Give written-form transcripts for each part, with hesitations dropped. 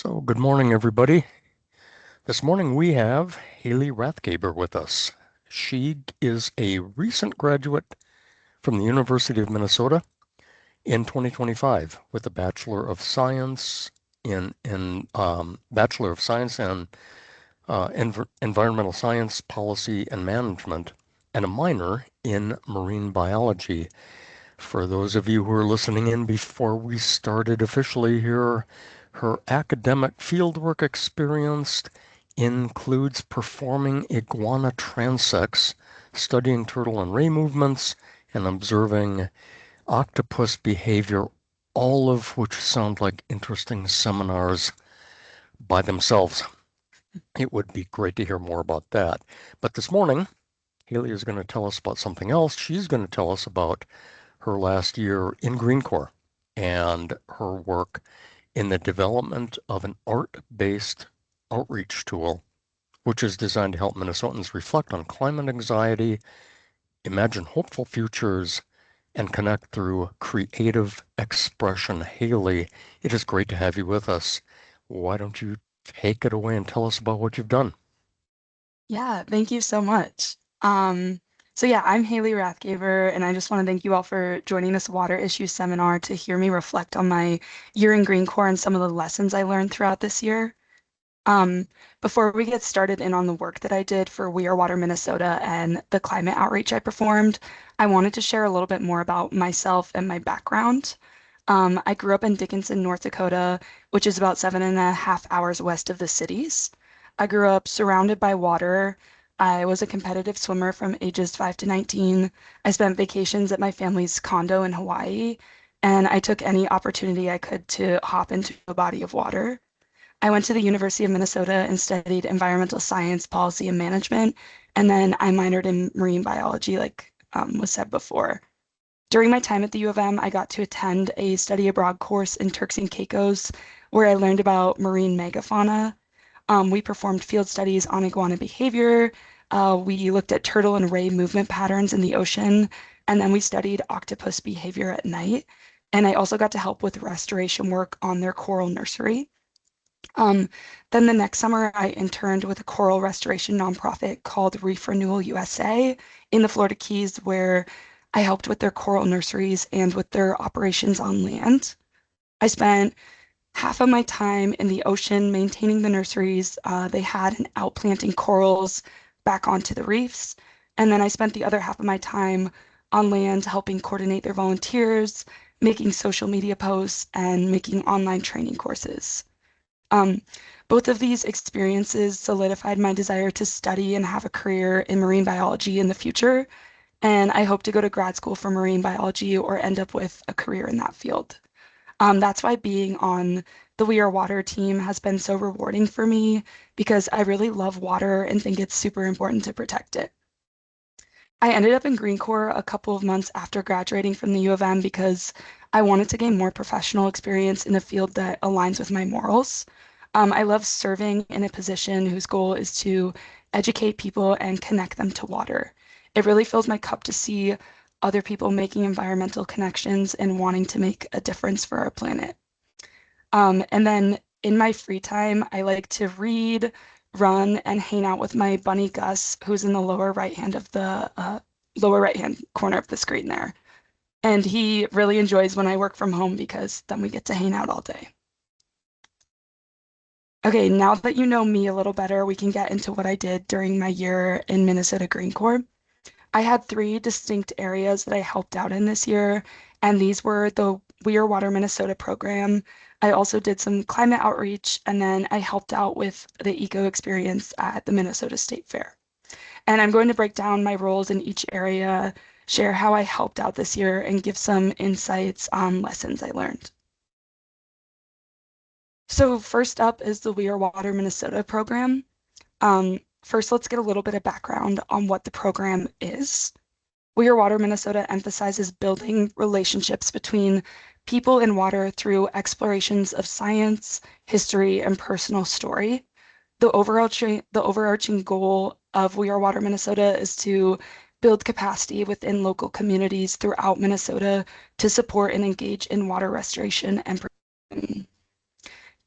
So, good morning, everybody. This morning we have Hailey Rathgeber with us. She is a recent graduate from the University of Minnesota in 2025 with a Bachelor of Science Bachelor of Science in Environmental Science, Policy, and Management, and a minor in Marine Biology. For those of you who are listening in before we started officially here, her academic fieldwork experience includes performing iguana transects, studying turtle and ray movements, and observing octopus behavior, all of which sound like interesting seminars by themselves. It would be great to hear more about that. But this morning, Hailey is going to tell us about something else. She's going to tell us about her last year in GreenCorps and her work in the development of an art-based outreach tool, which is designed to help Minnesotans reflect on climate anxiety, imagine hopeful futures, and connect through creative expression. Hailey, it is great to have you with us. Why don't you take it away and tell us about what you've done? Yeah, thank you so much. I'm Hailey Rathgeber, and I just want to thank you all for joining this water issues seminar to hear me reflect on my year in Green Corps and some of the lessons I learned throughout this year. Um, Before we get started in on the work that I did for We Are Water Minnesota and the climate outreach I performed, I wanted to share a little bit more about myself and my background. I grew up in Dickinson, North Dakota, which is about 7.5 hours west of the cities. I grew up surrounded by water. I was a competitive swimmer from ages 5 to 19. I spent vacations at my family's condo in Hawaii, and I took any opportunity I could to hop into a body of water. I went to the University of Minnesota and studied environmental science, policy, and management, and then I minored in marine biology, like was said before. During my time at the U of M, I got to attend a study abroad course in Turks and Caicos where I learned about marine megafauna. We performed field studies on iguana behavior. We looked at turtle and ray movement patterns in the ocean, and then we studied octopus behavior at night. And I also got to help with restoration work on their coral nursery. Um, then the next summer, I interned with a coral restoration nonprofit called Reef Renewal USA in the Florida Keys, where I helped with their coral nurseries and with their operations on land. I spent half of my time in the ocean maintaining the nurseries they had and outplanting corals back onto the reefs. And then I spent the other half of my time on land helping coordinate their volunteers, making social media posts, and making online training courses. Um, Both of these experiences solidified my desire to study and have a career in marine biology in the future, and I hope to go to grad school for marine biology or end up with a career in that field. That's why being on the We Are Water team has been so rewarding for me because I really love water and think it's super important to protect it. I ended up in Green Corps a couple of months after graduating from the U of M because I wanted to gain more professional experience in a field that aligns with my morals. I love serving in a position whose goal is to educate people and connect them to water. It really fills my cup to see other people making environmental connections and wanting to make a difference for our planet. And then in my free time, I like to read, run, and hang out with my bunny Gus, who's in the lower right hand corner of the screen there. And he really enjoys when I work from home because then we get to hang out all day. Okay, now that you know me a little better, we can get into what I did during my year in Minnesota Green Corps. I had three distinct areas that I helped out in this year, and these were the We Are Water Minnesota program. I also did some climate outreach, and then I helped out with the eco experience at the Minnesota State Fair. And I'm going to break down my roles in each area, share how I helped out this year, and give some insights on lessons I learned. So first up is the We Are Water Minnesota program. First, let's get a little bit of background on what the program is. We Are Water Minnesota emphasizes building relationships between people and water through explorations of science, history, and personal story. The overarching goal of We Are Water Minnesota is to build capacity within local communities throughout Minnesota to support and engage in water restoration and protection.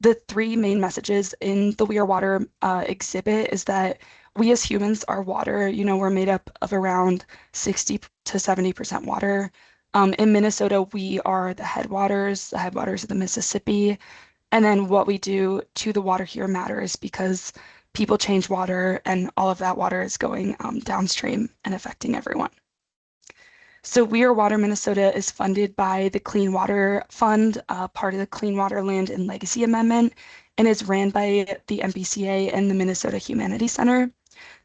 The three main messages in the We Are Water exhibit is that we as humans are water. You know, we're made up of around 60 to 70% water. In Minnesota, we are the headwaters of the Mississippi. And then what we do to the water here matters because people change water and all of that water is going downstream and affecting everyone. So We Are Water Minnesota is funded by the Clean Water Fund, part of the Clean Water Land and Legacy Amendment, and is ran by the MPCA and the Minnesota Humanities Center.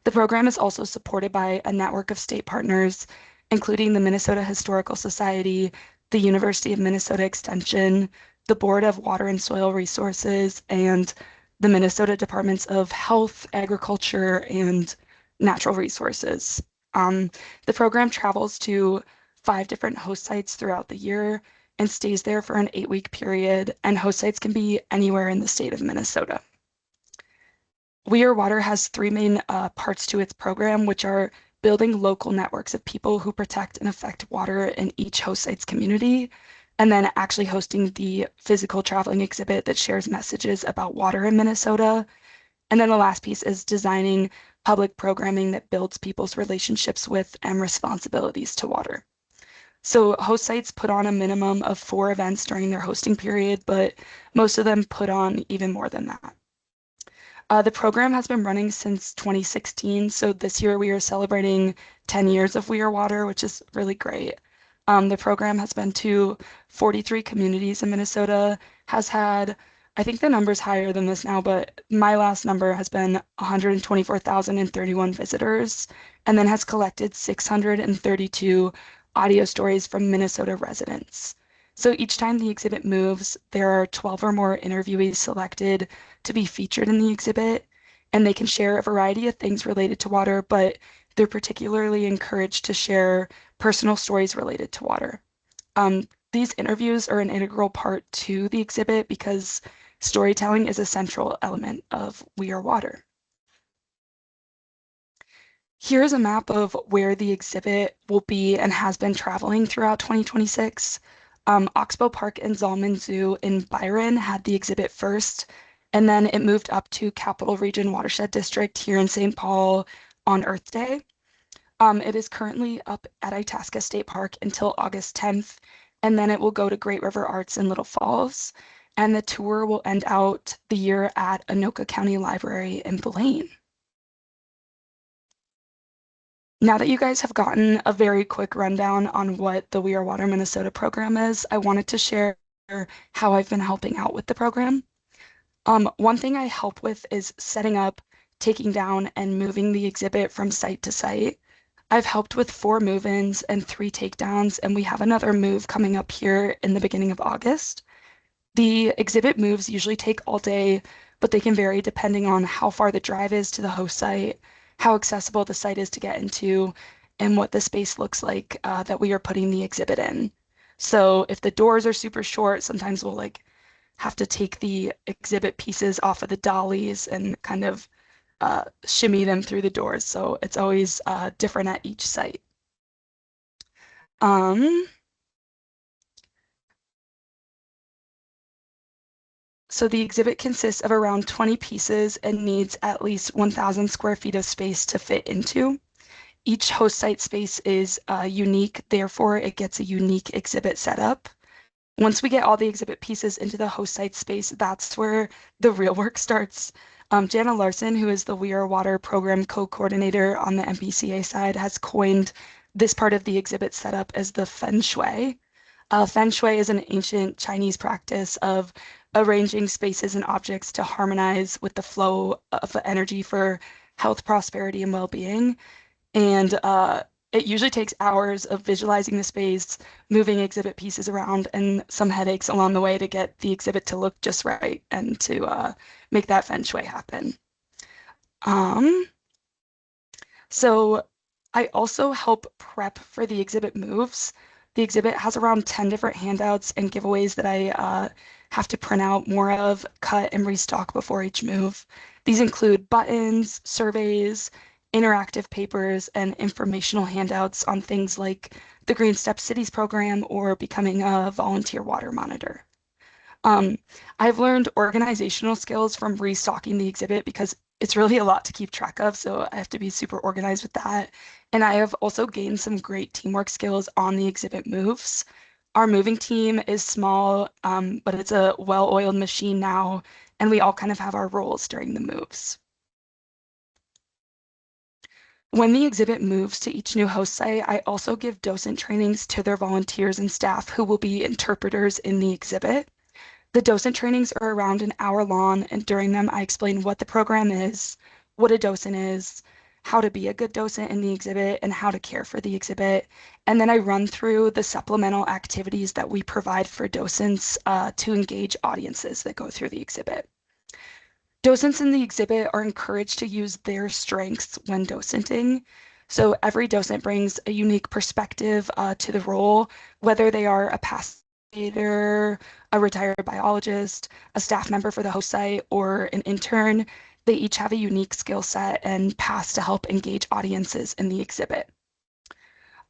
The program is also supported by a network of state partners, including the Minnesota Historical Society, the University of Minnesota Extension, the Board of Water and Soil Resources, and the Minnesota Departments of Health, Agriculture, and Natural Resources. Um, the program travels to 5 different host sites throughout the year and stays there for an 8-week period, and host sites can be anywhere in the state of Minnesota. We Are Water has three main parts to its program, which are building local networks of people who protect and affect water in each host site's community, and then actually hosting the physical traveling exhibit that shares messages about water in Minnesota. And then the last piece is designing public programming that builds people's relationships with and responsibilities to water. So host sites put on a minimum of 4 events during their hosting period, but most of them put on even more than that. The program has been running since 2016, so this year we are celebrating 10 years of We Are Water, which is really great. The program has been to 43 communities in Minnesota, has had, I think the number's higher than this now, but my last number has been 124,031 visitors, and then has collected 632 audio stories from Minnesota residents. So each time the exhibit moves, there are 12 or more interviewees selected to be featured in the exhibit, and they can share a variety of things related to water, but they're particularly encouraged to share personal stories related to water. These interviews are an integral part to the exhibit because storytelling is a central element of We Are Water. Here is a map of where the exhibit will be and has been traveling throughout 2026. Oxbow Park and Zalman Zoo in Byron had the exhibit first, and then it moved up to Capital Region Watershed District here in St. Paul on Earth Day. It is currently up at Itasca State Park until August 10th, and then it will go to Great River Arts in Little Falls, and the tour will end out the year at Anoka County Library in Blaine. Now that you guys have gotten a very quick rundown on what the We Are Water Minnesota program is, I wanted to share how I've been helping out with the program. One thing I help with is setting up, taking down, and moving the exhibit from site to site. I've helped with 4 move-ins and 3 takedowns, and we have another move coming up here in the beginning of August. The exhibit moves usually take all day, but they can vary depending on how far the drive is to the host site, how accessible the site is to get into, and what the space looks like that we are putting the exhibit in. So if the doors are super short, sometimes we'll like have to take the exhibit pieces off of the dollies and kind of shimmy them through the doors. So it's always different at each site. Um, So the exhibit consists of around 20 pieces and needs at least 1,000 square feet of space to fit into. Each host site space is unique, therefore it gets a unique exhibit setup. Once we get all the exhibit pieces into the host site space, that's where the real work starts. Jana Larson, who is the We Are Water program co-coordinator on the MPCA side, has coined this part of the exhibit setup as the feng shui. Feng shui is an ancient Chinese practice of arranging spaces and objects to harmonize with the flow of energy for health, prosperity, and well-being. And it usually takes hours of visualizing the space, moving exhibit pieces around, and some headaches along the way to get the exhibit to look just right and to make that feng shui happen. Um, so I also help prep for the exhibit moves. The exhibit has around 10 different handouts and giveaways that I have to print out more of, cut, and restock before each move. These include buttons, surveys, interactive papers, and informational handouts on things like the Green Step Cities program or becoming a volunteer water monitor. Um, I've learned organizational skills from restocking the exhibit because it's really a lot to keep track of, so I have to be super organized with that. And I have also gained some great teamwork skills on the exhibit moves. Our moving team is small, but it's a well-oiled machine now, and we all kind of have our roles during the moves. When the exhibit moves to each new host site, I also give docent trainings to their volunteers and staff who will be interpreters in the exhibit. The docent trainings are around an hour long, and during them, I explain what the program is, what a docent is, how to be a good docent in the exhibit, and how to care for the exhibit. And then I run through the supplemental activities that we provide for docents to engage audiences that go through the exhibit. Docents in the exhibit are encouraged to use their strengths when docenting. So every docent brings a unique perspective to the role, whether they are a past educator, a retired biologist, a staff member for the host site, or an intern. They each have a unique skill set and paths to help engage audiences in the exhibit.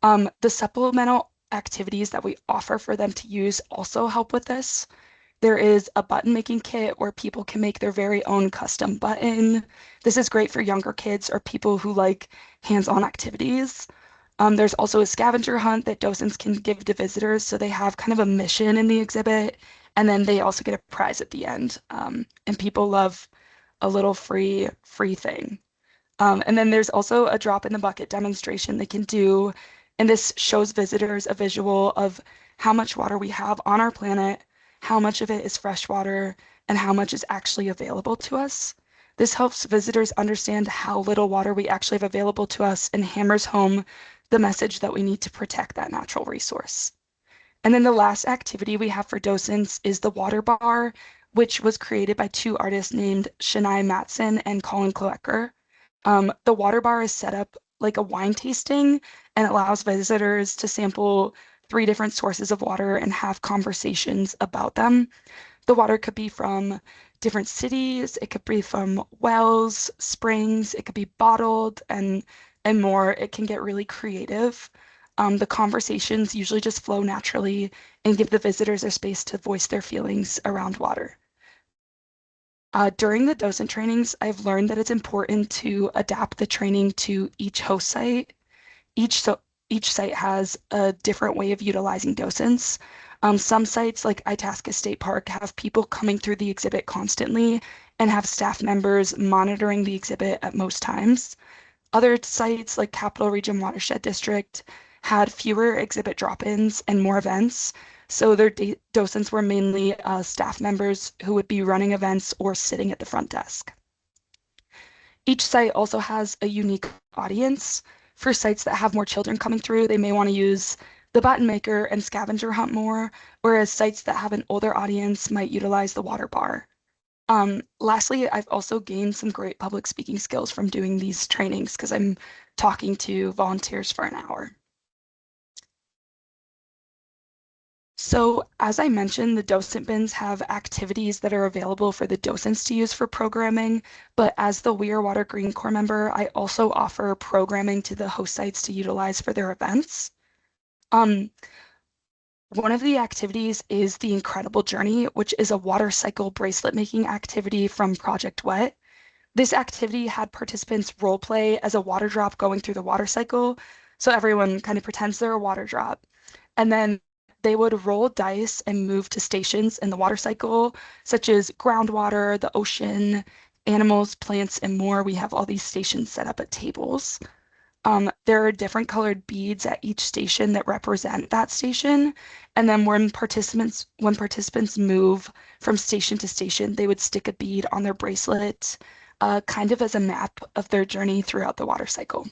The supplemental activities that we offer for them to use also help with this. There is a button making kit where people can make their very own custom button. This is great for younger kids or people who like hands-on activities. There's also a scavenger hunt that docents can give to visitors, so they have kind of a mission in the exhibit, and then they also get a prize at the end. And people love a little free thing. And then there's also a drop in the bucket demonstration they can do. And this shows visitors a visual of how much water we have on our planet, how much of it is fresh water, and how much is actually available to us. This helps visitors understand how little water we actually have available to us and hammers home the message that we need to protect that natural resource. And then the last activity we have for docents is the water bar, which was created by two artists named Shania Matson and Colin Kloecker. The water bar is set up like a wine tasting and allows visitors to sample three different sources of water and have conversations about them. The water could be from different cities, it could be from wells, springs, it could be bottled, and more. It can get really creative. The conversations usually just flow naturally and give the visitors a space to voice their feelings around water. During the docent trainings, I've learned that it's important to adapt the training to each host site. Each so each site has a different way of utilizing docents. Some sites, like Itasca State Park, have people coming through the exhibit constantly and have staff members monitoring the exhibit at most times. Other sites, like Capital Region Watershed District, had fewer exhibit drop-ins and more events. So their docents were mainly staff members who would be running events or sitting at the front desk. Each site also has a unique audience. For sites that have more children coming through, they may want to use the button maker and scavenger hunt more, whereas sites that have an older audience might utilize the water bar. Lastly, I've also gained some great public speaking skills from doing these trainings because I'm talking to volunteers for an hour. So, as I mentioned, the docent bins have activities that are available for the docents to use for programming, but as the We Are Water GreenCorps member, I also offer programming to the host sites to utilize for their events. Um, One of the activities is the Incredible Journey, which is a water cycle bracelet making activity from Project Wet. This activity had participants role play as a water drop going through the water cycle. So everyone kind of pretends they're a water drop. And then they would roll dice and move to stations in the water cycle, such as groundwater, the ocean, animals, plants, and more. We have all these stations set up at tables. There are different colored beads at each station that represent that station. And then when participants move from station to station, they would stick a bead on their bracelet, kind of as a map of their journey throughout the water cycle.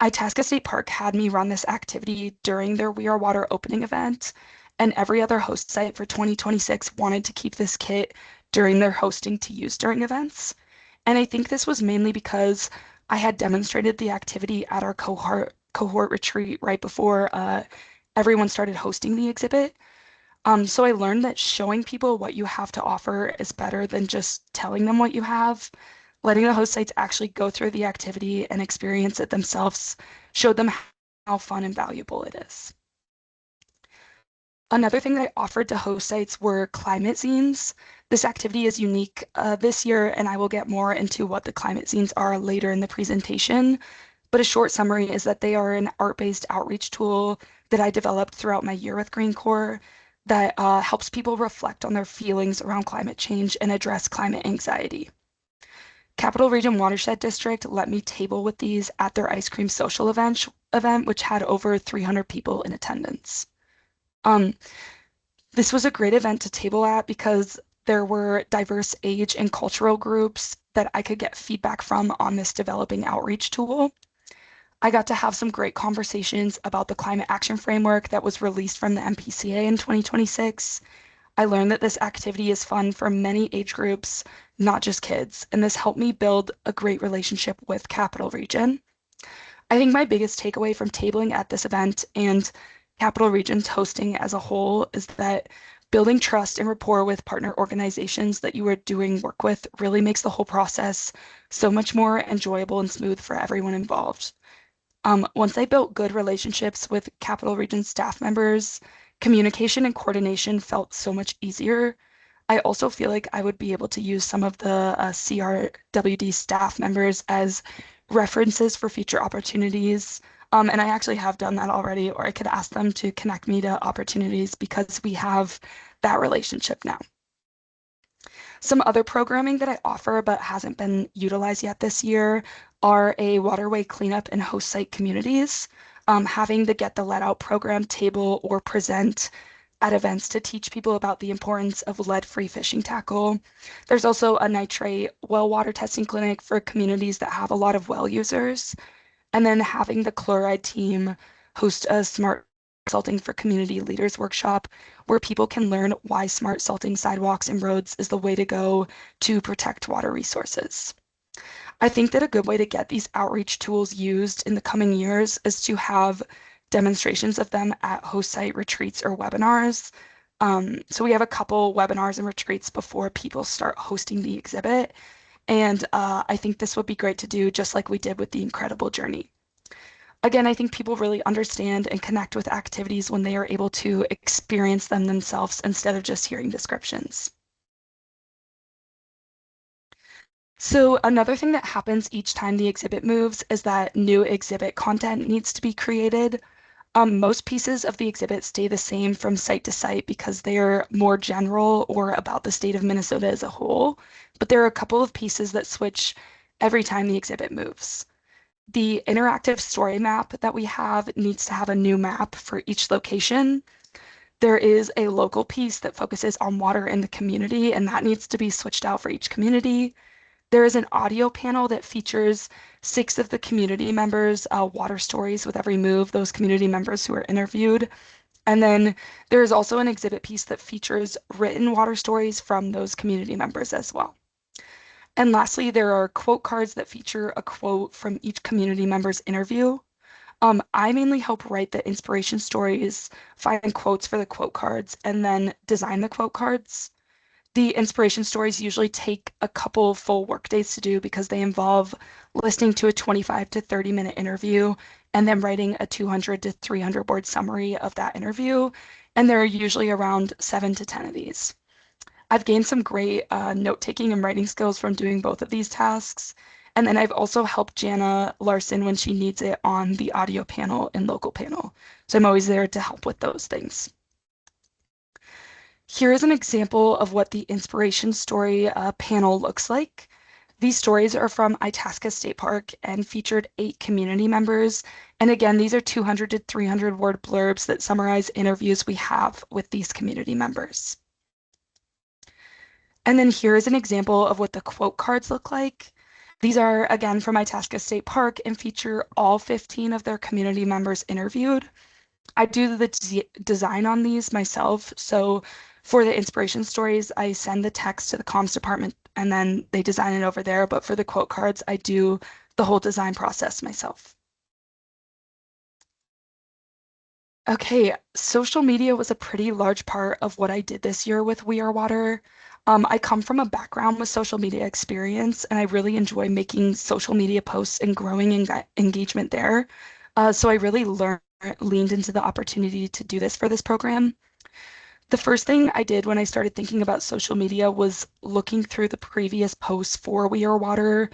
Itasca State Park had me run this activity during their We Are Water opening event, and every other host site for 2026 wanted to keep this kit during their hosting to use during events. And I think this was mainly because I had demonstrated the activity at our cohort retreat right before everyone started hosting the exhibit. So I learned that showing people what you have to offer is better than just telling them what you have. Letting the host sites actually go through the activity and experience it themselves showed them how fun and valuable it is. Another thing that I offered to host sites were climate zines. This activity is unique this year, and I will get more into what the climate zines are later in the presentation. But a short summary is that they are an art-based outreach tool that I developed throughout my year with GreenCorps that helps people reflect on their feelings around climate change and address climate anxiety. Capital Region Watershed District let me table with these at their ice cream social event, which had over 300 people in attendance. Um, this was a great event to table at because there were diverse age and cultural groups that I could get feedback from on this developing outreach tool. I got to have some great conversations about the climate action framework that was released from the MPCA in 2026. I learned that this activity is fun for many age groups, not just kids, and this helped me build a great relationship with Capital Region. I think my biggest takeaway from tabling at this event and Capital Region's hosting as a whole is that building trust and rapport with partner organizations that you are doing work with really makes the whole process so much more enjoyable and smooth for everyone involved. Once I built good relationships with Capital Region staff members, communication and coordination felt so much easier. I also feel like I would be able to use some of the CRWD staff members as references for future opportunities. And I actually have done that already, or I could ask them to connect me to opportunities because we have that relationship now. Some other programming that I offer but hasn't been utilized yet this year are a waterway cleanup and host site communities. Having the Get the Lead Out program table or present at events to teach people about the importance of lead-free fishing tackle. There's also a nitrate well water testing clinic for communities that have a lot of well users. And then having the chloride team host a smart salting for community leaders workshop where people can learn why smart salting sidewalks and roads is the way to go to protect water resources. I think that a good way to get these outreach tools used in the coming years is to have demonstrations of them at host site retreats or webinars. So we have a couple webinars and retreats before people start hosting the exhibit. And I think this would be great to do just like we did with the Incredible Journey. Again, I think people really understand and connect with activities when they are able to experience them themselves instead of just hearing descriptions. So another thing that happens each time the exhibit moves is that new exhibit content needs to be created. Most pieces of the exhibit stay the same from site to site because they're more general or about the state of Minnesota as a whole, but there are a couple of pieces that switch every time the exhibit moves. The interactive story map that we have needs to have a new map for each location. There is a local piece that focuses on water in the community, and that needs to be switched out for each community. There is an audio panel that features 6 of the community members' water stories with every move, those community members who are interviewed. And then there is also an exhibit piece that features written water stories from those community members as well. And lastly, there are quote cards that feature a quote from each community member's interview. I mainly help write the inspiration stories, find quotes for the quote cards, and then design the quote cards. The inspiration stories usually take a couple full work days to do because they involve listening to a 25 to 30-minute interview and then writing a 200 to 300 word summary of that interview. And there are usually around 7 to 10 of these. I've gained some great note-taking and writing skills from doing both of these tasks. And then I've also helped Jana Larson when she needs it on the audio panel and local panel. So I'm always there to help with those things. Here is an example of what the inspiration story panel looks like. These stories are from Itasca State Park and featured 8 community members. And again, these are 200 to 300 word blurbs that summarize interviews we have with these community members. And then here is an example of what the quote cards look like. These are, again, from Itasca State Park and feature all 15 of their community members interviewed. I do the design on these myself. So for the inspiration stories, I send the text to the comms department and then they design it over there. But for the quote cards, I do the whole design process myself. Okay, social media was a pretty large part of what I did this year with We Are Water. I come from a background with social media experience, and I really enjoy making social media posts and growing engagement there. So I really leaned into the opportunity to do this for this program. The first thing I did when I started thinking about social media was looking through the previous posts for We Are Water,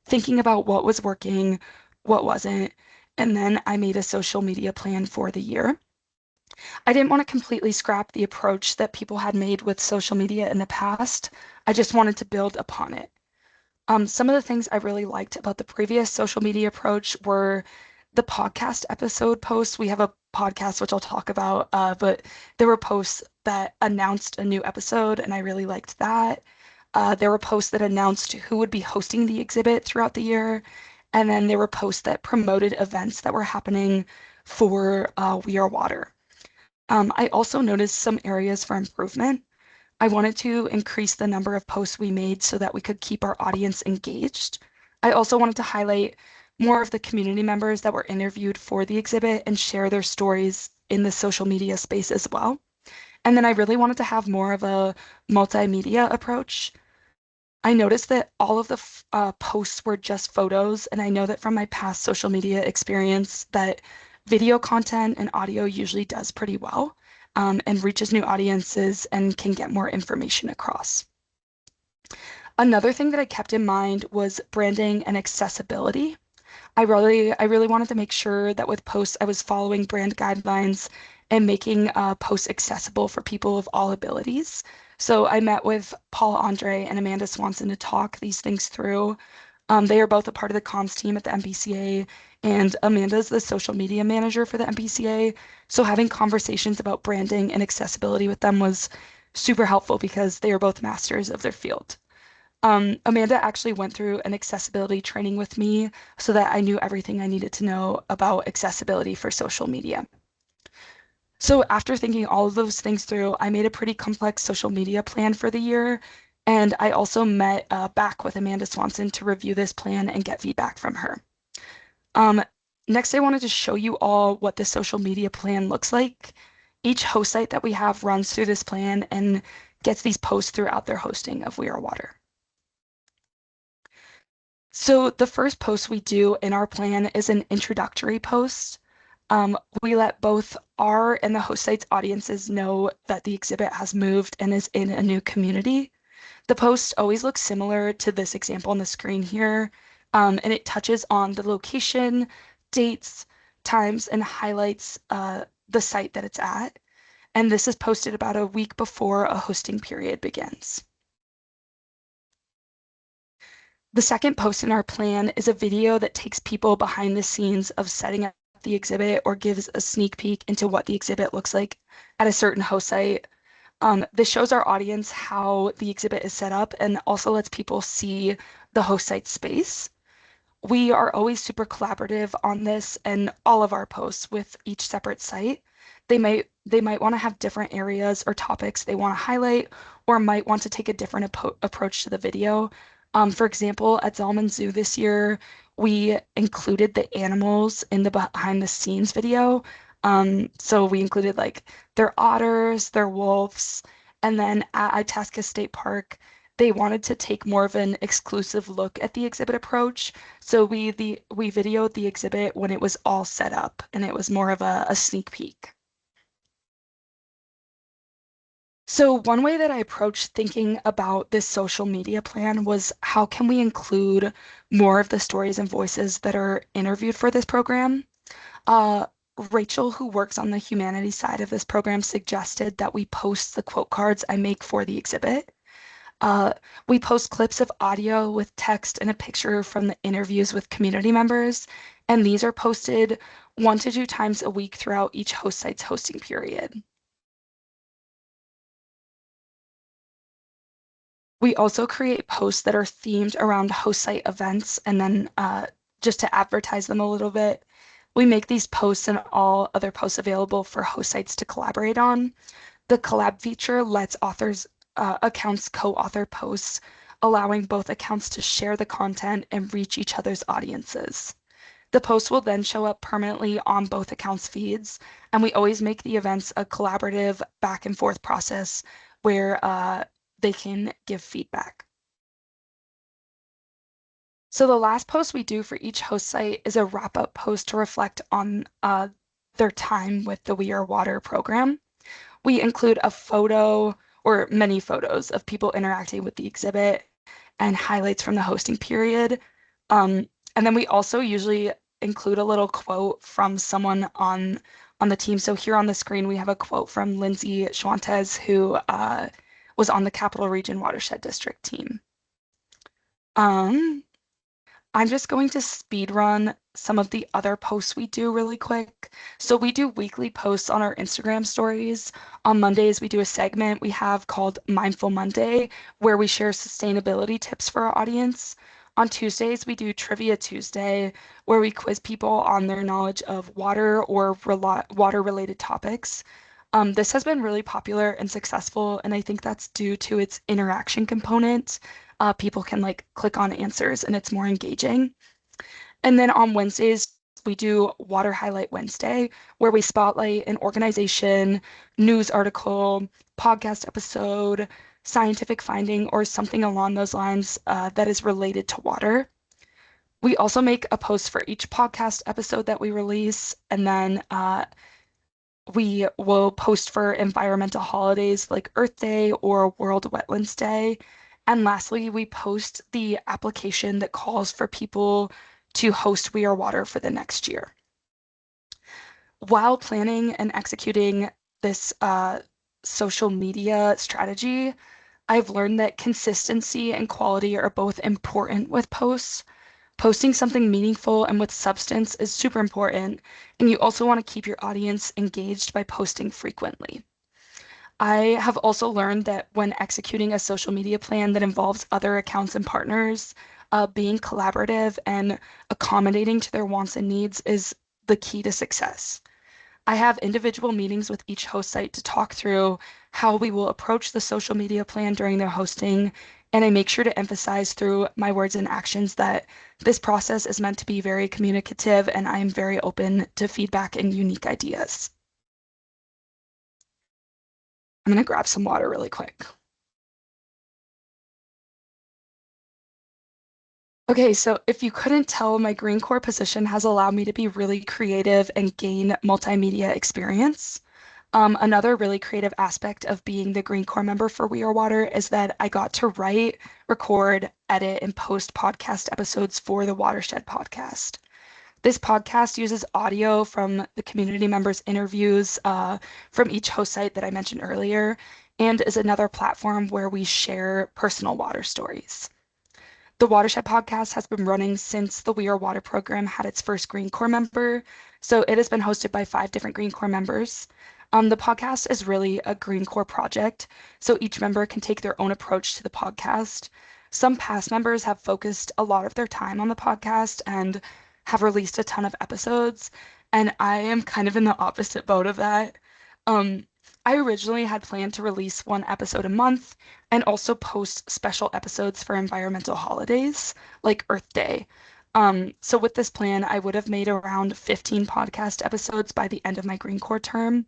thinking about what was working, what wasn't, and then I made a social media plan for the year. I didn't want to completely scrap the approach that people had made with social media in the past. I just wanted to build upon it. Some of the things I really liked about the previous social media approach were the podcast episode posts. We have a podcast, which I'll talk about, but there were posts that announced a new episode, and I really liked that. There were posts that announced who would be hosting the exhibit throughout the year, and then there were posts that promoted events that were happening for We Are Water. I also noticed some areas for improvement. I wanted to increase the number of posts we made so that we could keep our audience engaged. I also wanted to highlight more of the community members that were interviewed for the exhibit and share their stories in the social media space as well. And then I really wanted to have more of a multimedia approach. I noticed that all of the posts were just photos, and I know that from my past social media experience that video content and audio usually does pretty well, and reaches new audiences and can get more information across. Another thing that I kept in mind was branding and accessibility. I really wanted to make sure that with posts I was following brand guidelines and making posts accessible for people of all abilities. So I met with Paul Andre and Amanda Swanson to talk these things through. They are both a part of the comms team at the MPCA, and Amanda's the social media manager for the MPCA. So having conversations about branding and accessibility with them was super helpful because they are both masters of their field. Amanda actually went through an accessibility training with me so that I knew everything I needed to know about accessibility for social media. So after thinking all of those things through, I made a pretty complex social media plan for the year. And I also met back with Amanda Swanson to review this plan and get feedback from her. Um, Next, I wanted to show you all what the social media plan looks like. Each host site that we have runs through this plan and gets these posts throughout their hosting of We Are Water. So the first post we do in our plan is an introductory post. We let both our and the host site's audiences know that the exhibit has moved and is in a new community. The post always looks similar to this example on the screen here, and it touches on the location, dates, times, and highlights the site that it's at. And this is posted about a week before a hosting period begins. The second post in our plan is a video that takes people behind the scenes of setting up the exhibit or gives a sneak peek into what the exhibit looks like at a certain host site. This shows our audience how the exhibit is set up and also lets people see the host site space. We are always super collaborative on this and all of our posts with each separate site. They might want to have different areas or topics they want to highlight or might want to take a different approach to the video. For example, at Zalman Zoo this year, we included the animals in the behind the scenes video. So we included like their otters, their wolves, and then at Itasca State Park, they wanted to take more of an exclusive look at the exhibit approach. So we videoed the exhibit when it was all set up and it was more of a sneak peek. So one way that I approached thinking about this social media plan was how can we include more of the stories and voices that are interviewed for this program? Uh, Rachel, who works on the humanities side of this program, suggested that we post the quote cards I make for the exhibit. Uh, we post clips of audio with text and a picture from the interviews with community members, and these are posted 1 to 2 times a week throughout each host site's hosting period. We also create posts that are themed around host site events and then just to advertise them a little bit. We make these posts and all other posts available for host sites to collaborate on. The collab feature lets authors accounts co-author posts, allowing both accounts to share the content and reach each other's audiences. The post will then show up permanently on both accounts' feeds, and we always make the events a collaborative back and forth process where they can give feedback. So the last post we do for each host site is a wrap-up post to reflect on their time with the We Are Water program. We include a photo or many photos of people interacting with the exhibit and highlights from the hosting period. And then we also usually include a little quote from someone on the team. So here on the screen, we have a quote from Lindsay Schwantes, who was on the Capital Region Watershed District team. Um, I'm just going to speed run some of the other posts we do really quick. So we do weekly posts on our Instagram stories. On Mondays, we do a segment we have called Mindful Monday, where we share sustainability tips for our audience. On Tuesdays, we do Trivia Tuesday, where we quiz people on their knowledge of water or water-related topics. This has been really popular and successful, and I think that's due to its interaction component. People can like click on answers and it's more engaging. And then on Wednesdays, we do Water Highlight Wednesday, where we spotlight an organization, news article, podcast episode, scientific finding, or something along those lines that is related to water. We also make a post for each podcast episode that we release, and then we will post for environmental holidays like Earth Day or World Wetlands Day. And lastly, we post the application that calls for people to host We Are Water for the next year. While planning and executing this social media strategy, I've learned that consistency and quality are both important with posts. Posting something meaningful and with substance is super important, and you also want to keep your audience engaged by posting frequently. I have also learned that when executing a social media plan that involves other accounts and partners, being collaborative and accommodating to their wants and needs is the key to success. I have individual meetings with each host site to talk through how we will approach the social media plan during their hosting, and I make sure to emphasize through my words and actions that this process is meant to be very communicative and I am very open to feedback and unique ideas. I'm going to grab some water really quick. Okay, so if you couldn't tell, my GreenCorps position has allowed me to be really creative and gain multimedia experience. Another really creative aspect of being the GreenCorps member for We Are Water is that I got to write, record, edit, and post podcast episodes for the Watershed podcast. This podcast uses audio from the community members' interviews from each host site that I mentioned earlier, and is another platform where we share personal water stories. The Watershed podcast has been running since the We Are Water program had its first GreenCorps member, so it has been hosted by 5 different GreenCorps members. The podcast is really a GreenCorps project, so each member can take their own approach to the podcast. Some past members have focused a lot of their time on the podcast and have released a ton of episodes, and I am kind of in the opposite boat of that. Um, I originally had planned to release one episode a month and also post special episodes for environmental holidays like Earth Day. So with this plan, I would have made around 15 podcast episodes by the end of my GreenCorps term.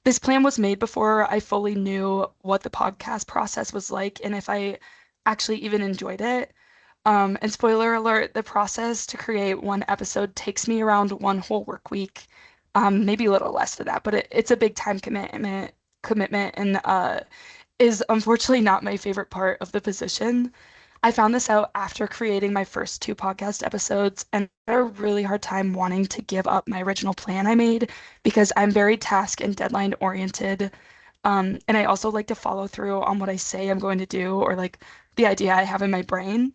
This plan was made before I fully knew what the podcast process was like and if I actually even enjoyed it. And spoiler alert, the process to create one episode takes me around one whole work week, maybe a little less than that, but it's a big time commitment and is unfortunately not my favorite part of the position. I found this out after creating my first 2 podcast episodes and I had a really hard time wanting to give up my original plan I made because I'm very task and deadline oriented. And I also like to follow through on what I say I'm going to do or like the idea I have in my brain.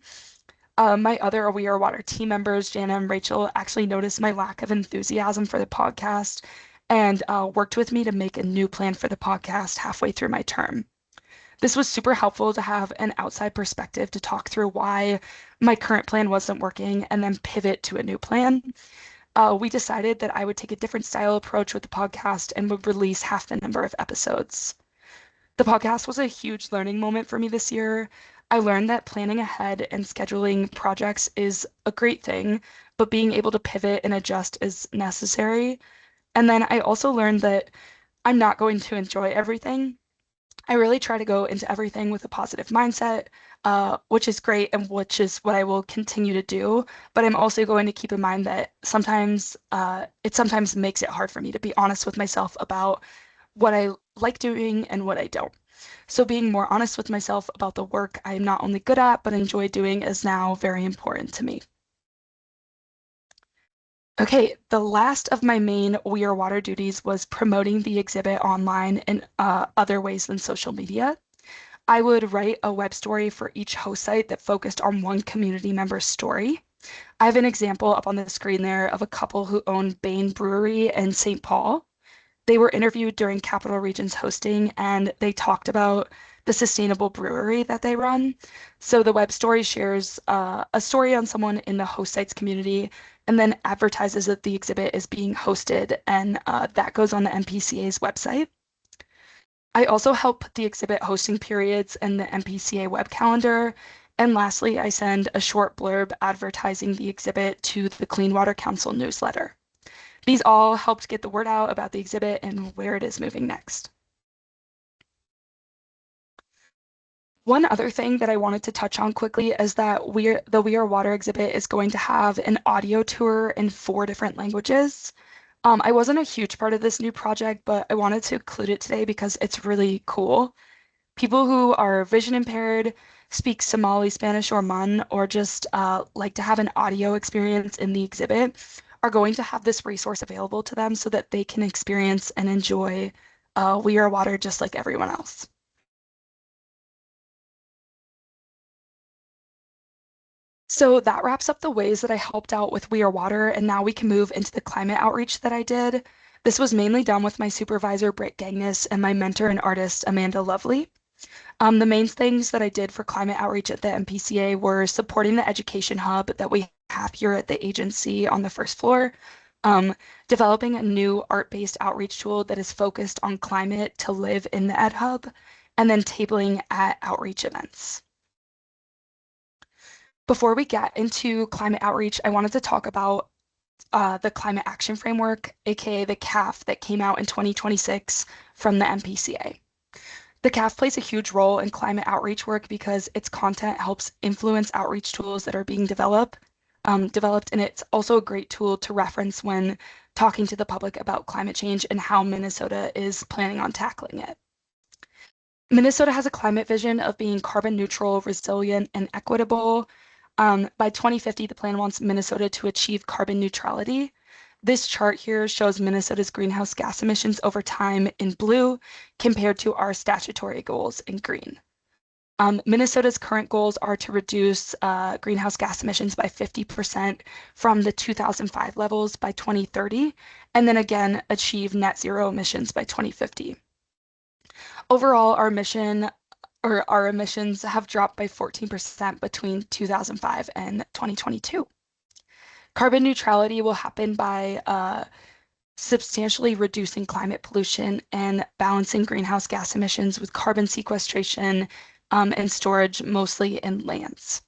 My other We Are Water team members, Jana and Rachel, actually noticed my lack of enthusiasm for the podcast and worked with me to make a new plan for the podcast halfway through my term. This was super helpful to have an outside perspective to talk through why my current plan wasn't working and then pivot to a new plan. We decided that I would take a different style approach with the podcast and would release half the number of episodes. The podcast was a huge learning moment for me this year. I learned that planning ahead and scheduling projects is a great thing, but being able to pivot and adjust is necessary. And then I also learned that I'm not going to enjoy everything. I really try to go into everything with a positive mindset, which is great and which is what I will continue to do. But I'm also going to keep in mind that sometimes it sometimes makes it hard for me to be honest with myself about what I like doing and what I don't. So being more honest with myself about the work I am not only good at, but enjoy doing is now very important to me. Okay, the last of my main We Are Water duties was promoting the exhibit online in other ways than social media. I would write a web story for each host site that focused on one community member's story. I have an example up on the screen there of a couple who own Bain Brewery in St. Paul. They were interviewed during Capital Region's hosting and they talked about the sustainable brewery that they run. So the web story shares a story on someone in the host site's community and then advertises that the exhibit is being hosted, and that goes on the MPCA's website. I also help the exhibit hosting periods in the MPCA web calendar. And lastly, I send a short blurb advertising the exhibit to the Clean Water Council newsletter. These all helped get the word out about the exhibit and where it is moving next. One other thing that I wanted to touch on quickly is that the We Are Water exhibit is going to have an audio tour in 4 different languages. I wasn't a huge part of this new project, but I wanted to include it today because it's really cool. People who are vision impaired, speak Somali, Spanish, or Mun, or just like to have an audio experience in the exhibit, are going to have this resource available to them so that they can experience and enjoy We Are Water just like everyone else. So that wraps up the ways that I helped out with We Are Water, and now we can move into the climate outreach that I did. This was mainly done with my supervisor, Britt Gagnes, and my mentor and artist, Amanda Lovely. The main things that I did for climate outreach at the MPCA were supporting the education hub that we have here at the agency on the first floor, um, developing a new art-based outreach tool that is focused on climate to live in the Ed Hub, and then tabling at outreach events. Before we get into climate outreach, I wanted to talk about the Climate Action Framework, aka the CAF, that came out in 2026 from the MPCA. The CAF plays a huge role in climate outreach work because its content helps influence outreach tools that are being developed, and it's also a great tool to reference when talking to the public about climate change and how Minnesota is planning on tackling it. Minnesota has a climate vision of being carbon neutral, resilient, and equitable. By 2050, the plan wants Minnesota to achieve carbon neutrality. This chart here shows Minnesota's greenhouse gas emissions over time in blue compared to our statutory goals in green. Minnesota's current goals are to reduce greenhouse gas emissions by 50% from the 2005 levels by 2030, and then again achieve net zero emissions by 2050. Overall, our emissions have dropped by 14% between 2005 and 2022. Carbon neutrality will happen by substantially reducing climate pollution and balancing greenhouse gas emissions with carbon sequestration and storage, mostly in lands.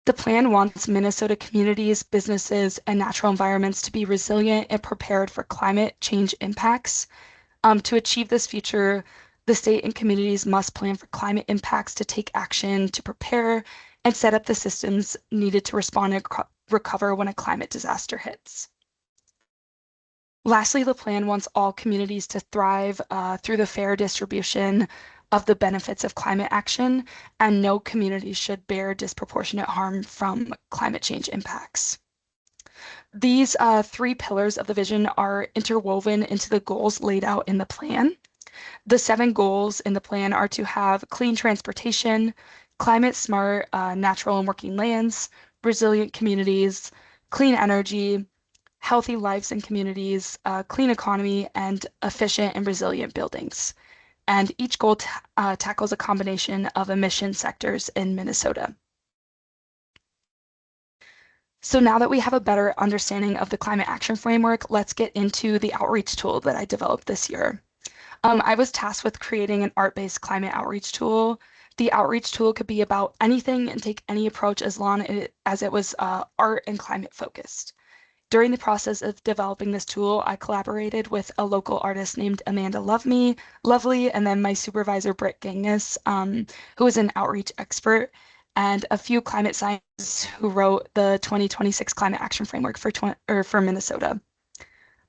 The plan wants Minnesota communities, businesses, and natural environments to be resilient and prepared for climate change impacts. To achieve this future, the state and communities must plan for climate impacts to take action to prepare and set up the systems needed to respond and recover when a climate disaster hits. Lastly, the plan wants all communities to thrive through the fair distribution of the benefits of climate action, and no community should bear disproportionate harm from climate change impacts. These 3 pillars of the vision are interwoven into the goals laid out in the plan. The 7 goals in the plan are to have clean transportation, climate smart natural and working lands, resilient communities, clean energy, healthy lives and communities, clean economy, and efficient and resilient buildings. And each goal tackles a combination of emission sectors in Minnesota. So now that we have a better understanding of the climate action framework, let's get into the outreach tool that I developed this year. I was tasked with creating an art-based climate outreach tool. The outreach tool could be about anything and take any approach as long as it was art and climate focused. During the process of developing this tool, I collaborated with a local artist named Amanda Lovely, and then my supervisor, Britt Gagnes, who is an outreach expert, and a few climate scientists who wrote the 2026 Climate Action Framework for Minnesota.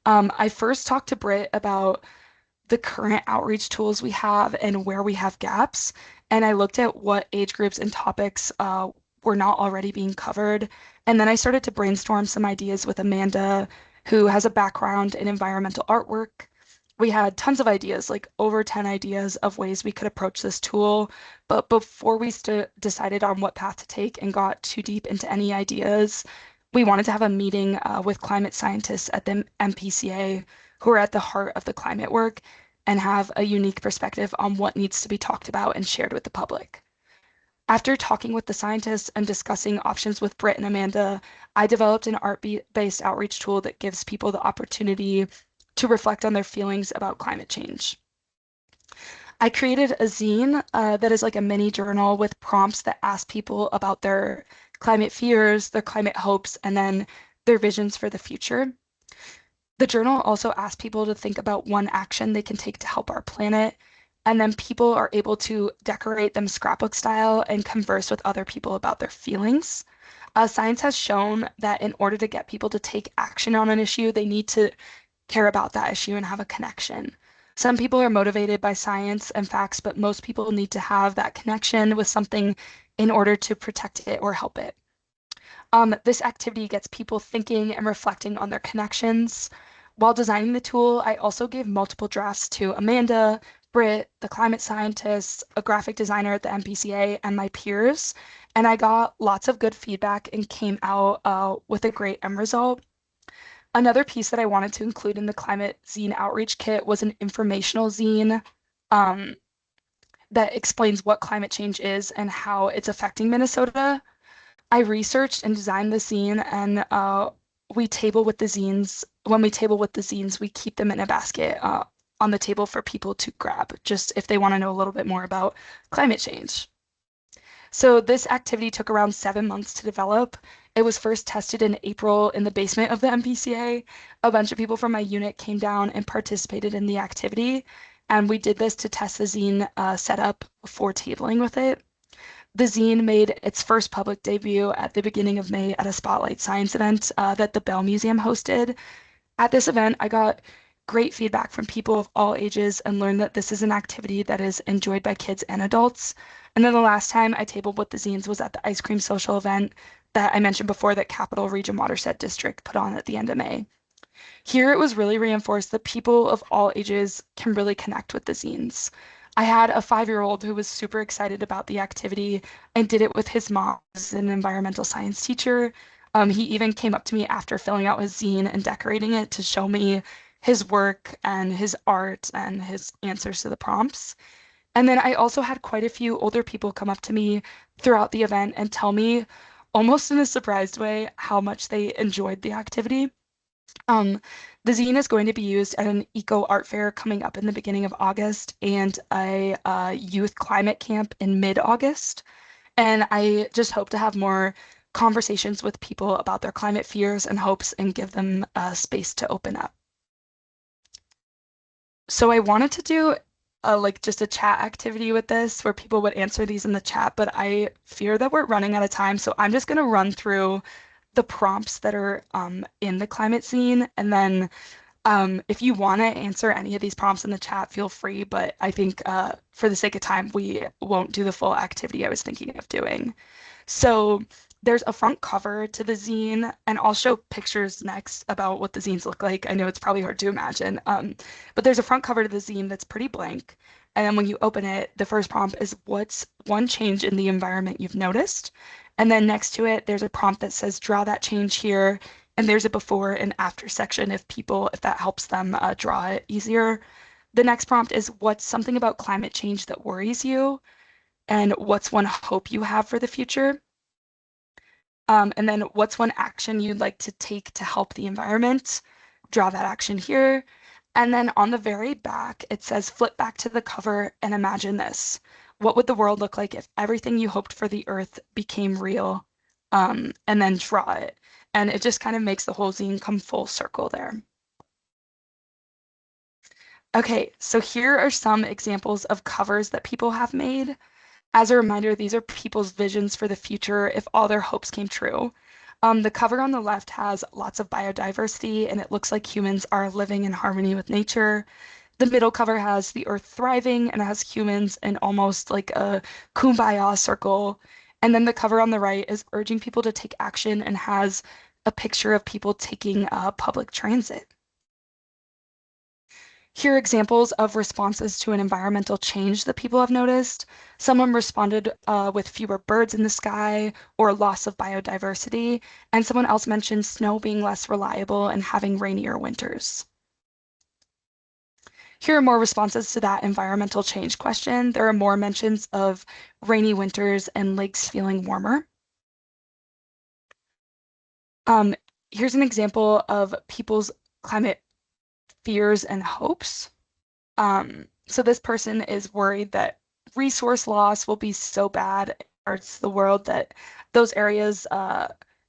I first talked to Britt about the current outreach tools we have and where we have gaps. And I looked at what age groups and topics were not already being covered. And then I started to brainstorm some ideas with Amanda, who has a background in environmental artwork. We had tons of ideas, like over 10 ideas of ways we could approach this tool. But before we decided on what path to take and got too deep into any ideas, we wanted to have a meeting with climate scientists at the MPCA who are at the heart of the climate work and have a unique perspective on what needs to be talked about and shared with the public. After talking with the scientists and discussing options with Britt and Amanda, I developed an art-based outreach tool that gives people the opportunity to reflect on their feelings about climate change. I created a zine that is like a mini journal with prompts that ask people about their climate fears, their climate hopes, and then their visions for the future. The journal also asks people to think about one action they can take to help our planet, and then people are able to decorate them scrapbook style and converse with other people about their feelings. Science has shown that in order to get people to take action on an issue, they need to care about that issue and have a connection. Some people are motivated by science and facts, but most people need to have that connection with something in order to protect it or help it. This activity gets people thinking and reflecting on their connections. While designing the tool, I also gave multiple drafts to Amanda, Britt, the climate scientist, a graphic designer at the MPCA, and my peers. And I got lots of good feedback and came out with a great end result. Another piece that I wanted to include in the climate zine outreach kit was an informational zine um, that explains what climate change is and how it's affecting Minnesota. I researched and designed the zine, and we table with the zines. When we table with the zines, we keep them in a basket on the table for people to grab, just if they want to know a little bit more about climate change. So this activity took around 7 months to develop. It was first tested in April in the basement of the MPCA. A bunch of people from my unit came down and participated in the activity, and we did this to test the zine setup before tabling with it. The zine made its first public debut at the beginning of May at a Spotlight Science event that the Bell Museum hosted. At this event, I got great feedback from people of all ages and learned that this is an activity that is enjoyed by kids and adults. And then the last time I tabled with the zines was at the ice cream social event that I mentioned before that Capital Region Watershed District put on at the end of May. Here it was really reinforced that people of all ages can really connect with the zines. I had a 5-year-old who was super excited about the activity and did it with his mom, who's an environmental science teacher. He even came up to me after filling out his zine and decorating it to show me his work and his art and his answers to the prompts. And then I also had quite a few older people come up to me throughout the event and tell me, almost in a surprised way, how much they enjoyed the activity. Um, the zine is going to be used at an eco art fair coming up in the beginning of August and a youth climate camp in mid-August. And I just hope to have more conversations with people about their climate fears and hopes and give them a space to open up. So I wanted to do like just a chat activity with this where people would answer these in the chat, but I fear that we're running out of time. So I'm just going to run through the prompts that are in the climate scene. And then if you want to answer any of these prompts in the chat, feel free. But I think for the sake of time, we won't do the full activity I was thinking of doing. So there's a front cover to the zine, and I'll show pictures next about what the zines look like. I know it's probably hard to imagine, but there's a front cover to the zine that's pretty blank. And then when you open it, the first prompt is what's one change in the environment you've noticed? And then next to it, there's a prompt that says draw that change here. And there's a before and after section if that helps them draw it easier. The next prompt is what's something about climate change that worries you? And what's one hope you have for the future? And then what's one action you'd like to take to help the environment? Draw that action here. And then on the very back, it says flip back to the cover and imagine this. What would the world look like if everything you hoped for the earth became real? And then draw it. And it just kind of makes the whole zine come full circle there. Okay, so here are some examples of covers that people have made. As a reminder, these are people's visions for the future if all their hopes came true. The cover on the left has lots of biodiversity, and it looks like humans are living in harmony with nature. The middle cover has the Earth thriving and it has humans in almost like a kumbaya circle. And then the cover on the right is urging people to take action and has a picture of people taking public transit. Here are examples of responses to an environmental change that people have noticed. Someone responded with fewer birds in the sky or loss of biodiversity, and someone else mentioned snow being less reliable and having rainier winters. Here are more responses to that environmental change question. There are more mentions of rainy winters and lakes feeling warmer. Um, Here's an example of people's climate fears and hopes. So this person is worried that resource loss will be so bad in parts of the world that those areas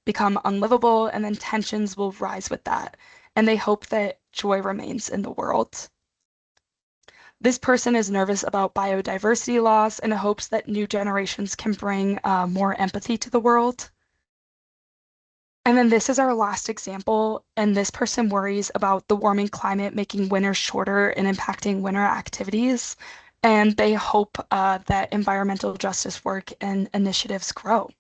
become unlivable and then tensions will rise with that. And they hope that joy remains in the world. This person is nervous about biodiversity loss and hopes that new generations can bring more empathy to the world. And then this is our last example, and this person worries about the warming climate making winters shorter and impacting winter activities. And they hope that environmental justice work and initiatives grow.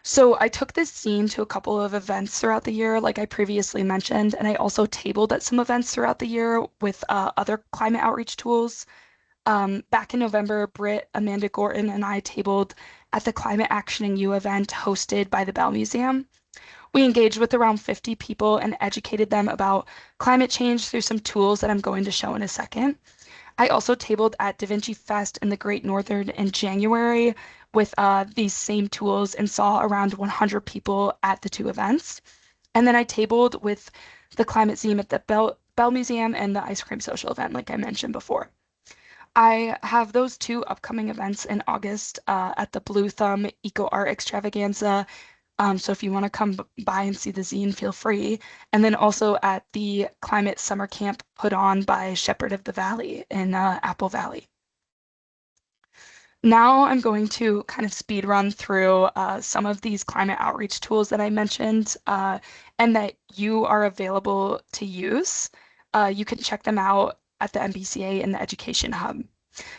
So I took this scene to a couple of events throughout the year, like I previously mentioned, and I also tabled at some events throughout the year with other climate outreach tools. Back in November, Britt, Amanda Gorton, and I tabled at the Climate Actioning You event hosted by the Bell Museum. We engaged with around 50 people and educated them about climate change through some tools that I'm going to show in a second. I also tabled at Da Vinci Fest in the Great Northern in January with these same tools and saw around 100 people at the two events. And then I tabled with the Climate Zine at the Bell Museum and the Ice Cream Social event, like I mentioned before. I have those two upcoming events in August at the Blue Thumb Eco Art Extravaganza. So if you want to come by and see the zine, feel free. And then also at the Climate Summer Camp put on by Shepherd of the Valley in Apple Valley. Now I'm going to kind of speed run through some of these climate outreach tools that I mentioned and that you are available to use. You can check them out at the MBCA and the Education Hub.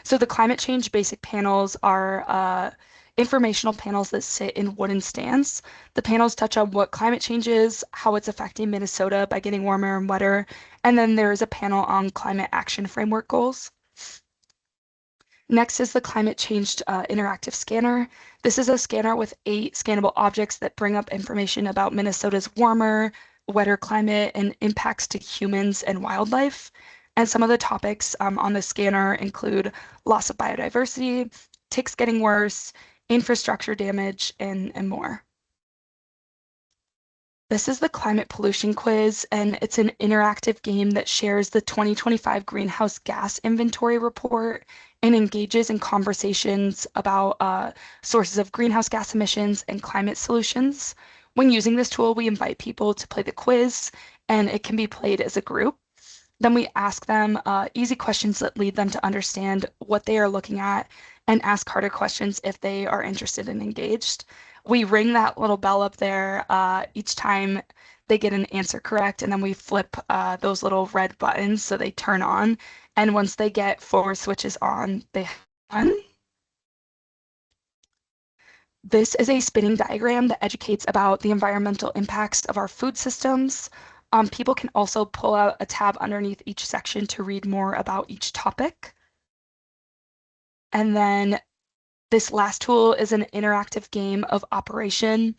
So the climate change basic panels are informational panels that sit in wooden stands. The panels touch on what climate change is, how it's affecting Minnesota by getting warmer and wetter, and then there is a panel on climate action framework goals. Next is the climate change interactive scanner. This is a scanner with 8 scannable objects that bring up information about Minnesota's warmer, wetter climate and impacts to humans and wildlife. And some of the topics on the scanner include loss of biodiversity, ticks getting worse, infrastructure damage, and more. This is the climate pollution quiz, and it's an interactive game that shares the 2025 greenhouse gas inventory report and engages in conversations about sources of greenhouse gas emissions and climate solutions. When using this tool, we invite people to play the quiz, and it can be played as a group. Then we ask them easy questions that lead them to understand what they are looking at and ask harder questions if they are interested and engaged. We ring that little bell up there each time they get an answer correct, and then we flip those little red buttons so they turn on. And once they get 4 switches on, they run. This is a spinning diagram that educates about the environmental impacts of our food systems. People can also pull out a tab underneath each section to read more about each topic. And then this last tool is an interactive game of operation.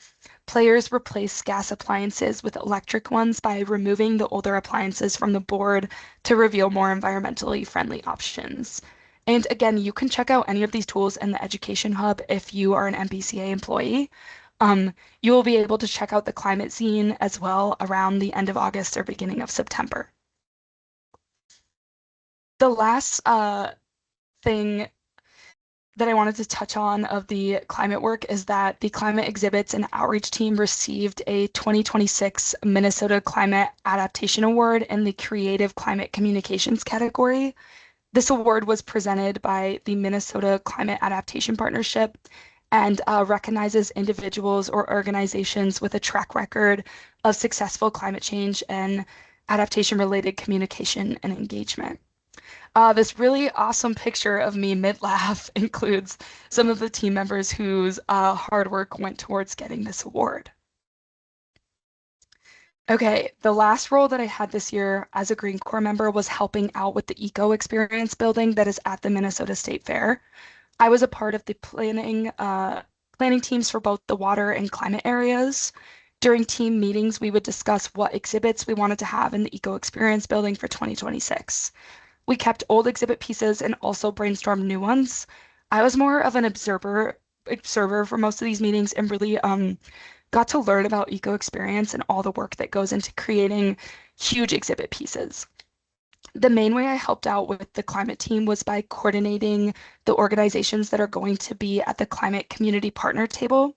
Players replace gas appliances with electric ones by removing the older appliances from the board to reveal more environmentally friendly options. And again, you can check out any of these tools in the Education Hub if you are an MBCA employee. You will be able to check out the climate zine as well around the end of August or beginning of September. The last thing that I wanted to touch on of the climate work is that the climate exhibits and outreach team received a 2026 Minnesota Climate Adaptation Award in the Creative Climate Communications category. This award was presented by the Minnesota Climate Adaptation Partnership and recognizes individuals or organizations with a track record of successful climate change and adaptation-related communication and engagement. This really awesome picture of me mid-laugh includes some of the team members whose hard work went towards getting this award. Okay, the last role that I had this year as a Green Corps member was helping out with the eco experience building that is at the Minnesota State Fair. I was a part of the planning teams for both the water and climate areas. During team meetings, we would discuss what exhibits we wanted to have in the eco experience building for 2026. We kept old exhibit pieces and also brainstormed new ones. I was more of an observer for most of these meetings and really got to learn about eco experience and all the work that goes into creating huge exhibit pieces. The main way I helped out with the climate team was by coordinating the organizations that are going to be at the climate community partner table.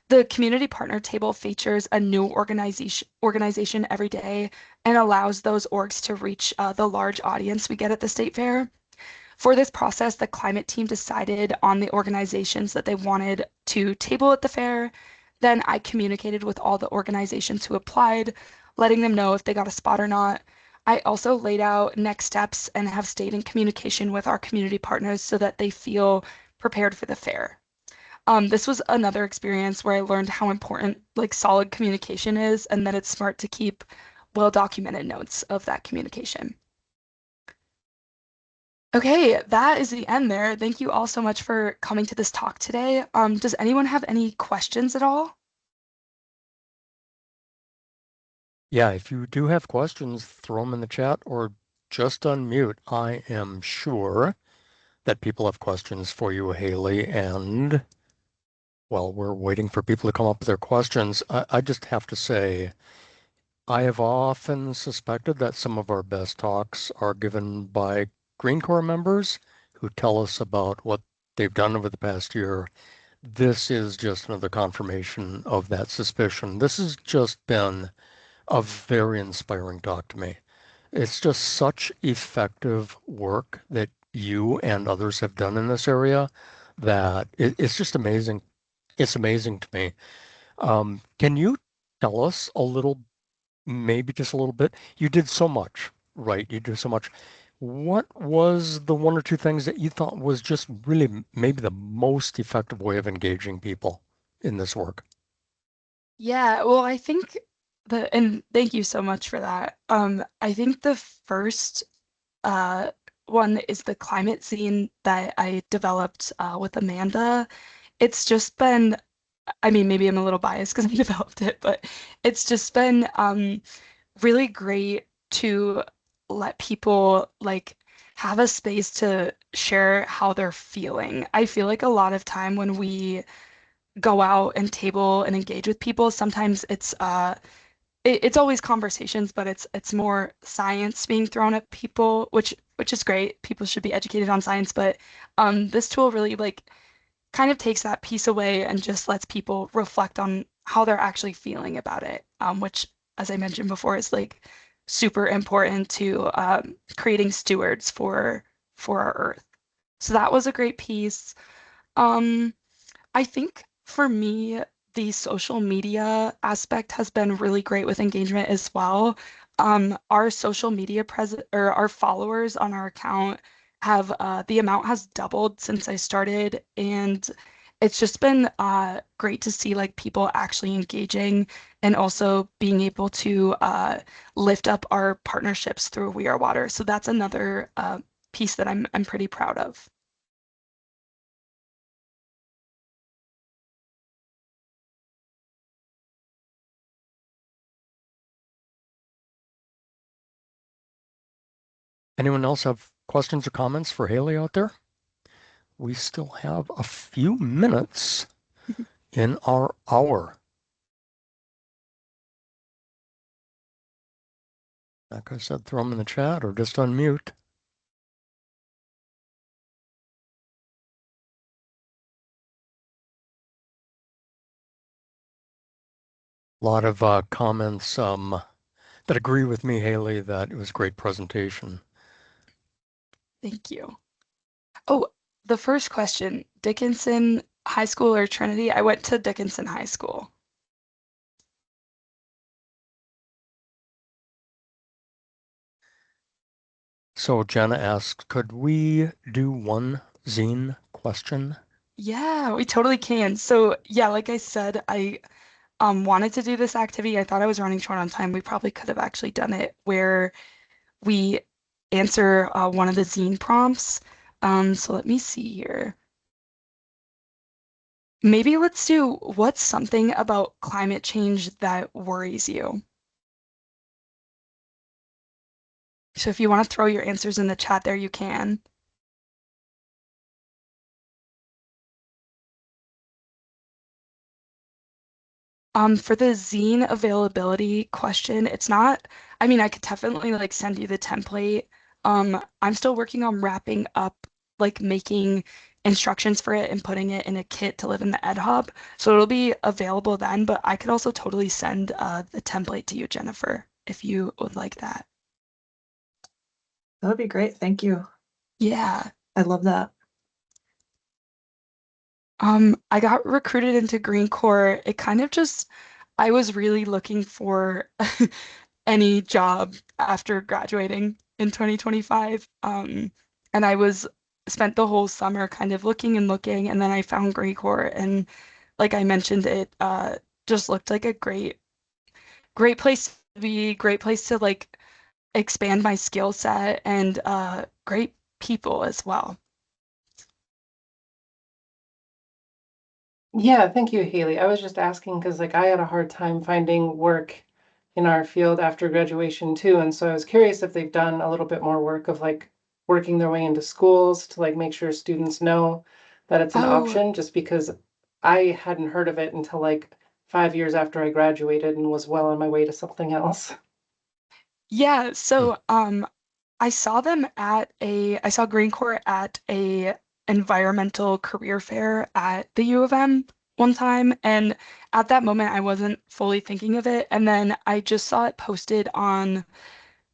The community partner table features a new organization every day and allows those orgs to reach the large audience we get at the state fair. For this process, the climate team decided on the organizations that they wanted to table at the fair. Then I communicated with all the organizations who applied, letting them know if they got a spot or not. I also laid out next steps and have stayed in communication with our community partners so that they feel prepared for the fair. This was another experience where I learned how important like solid communication is and that it's smart to keep well-documented notes of that communication. Okay, that is the end there. Thank you all so much for coming to this talk today. Does anyone have any questions at all? Yeah, if you do have questions, throw them in the chat or just unmute. I am sure that people have questions for you, Hailey, and while we're waiting for people to come up with their questions, I just have to say, I have often suspected that some of our best talks are given by GreenCorps members who tell us about what they've done over the past year. This is just another confirmation of that suspicion. This has just been a very inspiring talk to me. It's just such effective work that you and others have done in this area that it's just amazing. It's amazing to me. Can you tell us a little, maybe just a little bit? You did so much, right? You did so much. What was the one or two things that you thought was just really maybe the most effective way of engaging people in this work? Yeah, well, I think and thank you so much for that. I think the first uh, one is the climate zine that I developed with Amanda. It's just been, I mean, maybe I'm a little biased because I developed it, but it's just been really great to let people like have a space to share how they're feeling. I feel like a lot of time when we go out and table and engage with people, sometimes it's always conversations, but it's more science being thrown at people, which is great. People should be educated on science, but this tool really like kind of takes that piece away and just lets people reflect on how they're actually feeling about it, which, as I mentioned before, is like super important to creating stewards for our Earth. So that was a great piece. Um, I think for me, the social media aspect has been really great with engagement as well. Our social media present or our followers on our account have the amount has doubled since I started, and it's just been great to see like people actually engaging and also being able to lift up our partnerships through We Are Water. So that's another piece that I'm pretty proud of. Anyone else have questions or comments for Hailey out there? We still have a few minutes in our hour. Like I said, throw them in the chat or just unmute. A lot of comments that agree with me, Hailey, that it was a great presentation. Thank you. Oh, the first question, Dickinson High School or Trinity? I went to Dickinson High School. So Jenna asks, could we do one zine question? Yeah, we totally can. So yeah, like I said, I wanted to do this activity. I thought I was running short on time. We probably could have actually done it where we answer one of the zine prompts. So let me see here. Maybe let's do what's something about climate change that worries you? So if you want to throw your answers in the chat there, you can. For the zine availability question, it's not, I mean, I could definitely like send you the template. I'm still working on wrapping up, like making instructions for it and putting it in a kit to live in the Ed Hub. So it'll be available then, but I could also totally send the template to you, Jennifer, if you would like that. That would be great. Thank you. Yeah. I love that. I got recruited into GreenCorps. It kind of just, I was really looking for any job after graduating in 2025. And I was spent the whole summer kind of looking and looking, and then I found GreenCorps, and like I mentioned, it just looked like a great place to be, great place to like expand my skill set, and great people as well. Yeah, thank you, Haley. I was just asking because like I had a hard time finding work in our field after graduation too. And so I was curious if they've done a little bit more work of like working their way into schools to like make sure students know that it's an Oh, option, just because I hadn't heard of it until like 5 years after I graduated and was well on my way to something else. yeah. Hmm. So, I saw Green Corps at a environmental career fair at the U of M one time, and at that moment I wasn't fully thinking of it, and then I just saw it posted on,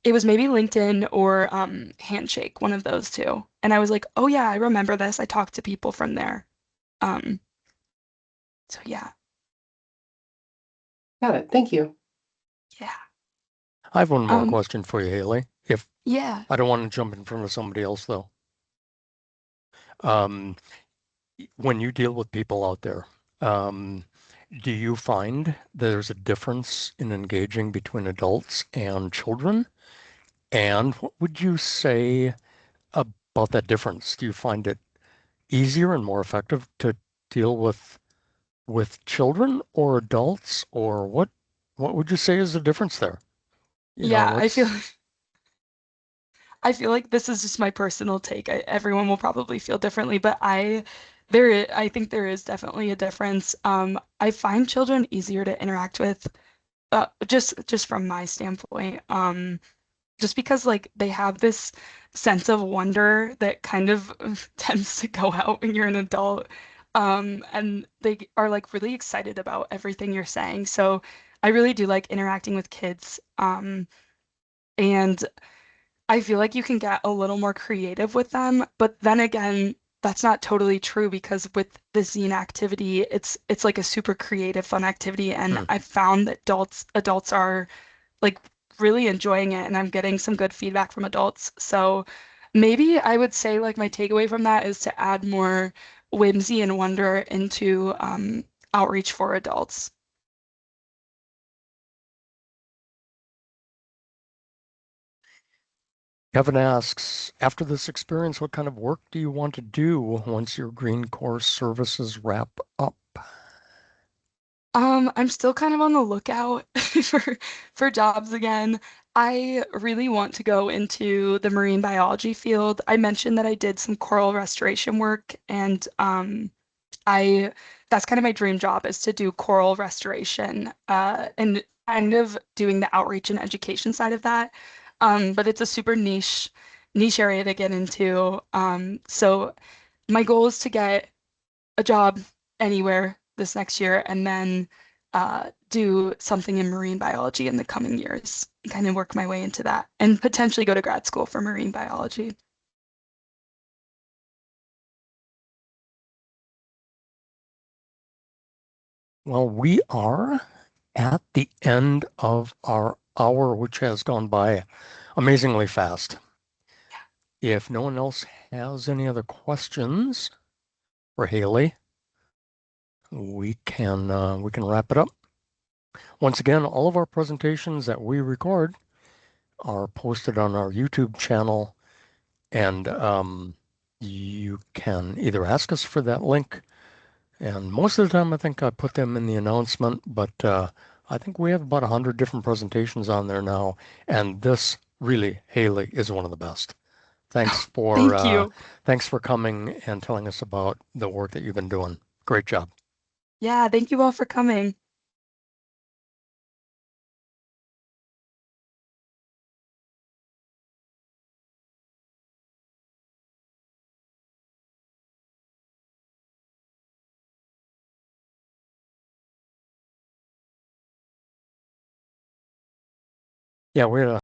it was maybe LinkedIn or Handshake, one of those two, and I was like, oh yeah, I remember this. I talked to people from there. Um, so yeah, Got it. Thank you. yeah, I have one more um, question for you, Haley. If yeah. I don't want to jump in front of somebody else, though. Um, when you deal with people out there, um, do you find there's a difference in engaging between adults and children? And what would you say about that difference? Do you find it easier and more effective to deal with children or adults, or what would you say is the difference there? You know, Yeah, let's I feel like this is just my personal take. Everyone will probably feel differently, but I think there is definitely a difference. I find children easier to interact with, just from my standpoint. Just because like they have this sense of wonder that kind of tends to go out when you're an adult. And they are like really excited about everything you're saying. So I really do like interacting with kids. And I feel like you can get a little more creative with them, but then again, that's not totally true because with the zine activity, it's like a super creative, fun activity, and hmm. I've found that adults are like really enjoying it, and I'm getting some good feedback from adults. So maybe I would say like my takeaway from that is to add more whimsy and wonder into outreach for adults. Kevin asks, after this experience, what kind of work do you want to do once your Green Course services wrap up? I'm still kind of on the lookout for jobs again. I really want to go into the marine biology field. I mentioned that I did some coral restoration work, and I that's kind of my dream job is to do coral restoration, and kind of doing the outreach and education side of that. But it's a super niche area to get into. So my goal is to get a job anywhere this next year and then do something in marine biology in the coming years, kind of work my way into that and potentially go to grad school for marine biology. Well, we are at the end of our hour, which has gone by amazingly fast. if no one else has any other questions for Hailey, we can wrap it up. Once again, all of our presentations that we record are posted on our YouTube channel, and you can either ask us for that link, and most of the time I think I put them in the announcement, but I think we have about 100 different presentations on there now, and this really, Hailey, is one of the best. Thanks Thank you. for coming and telling us about the work that you've been doing. Great job. Yeah, thank you all for coming. Yeah, we had a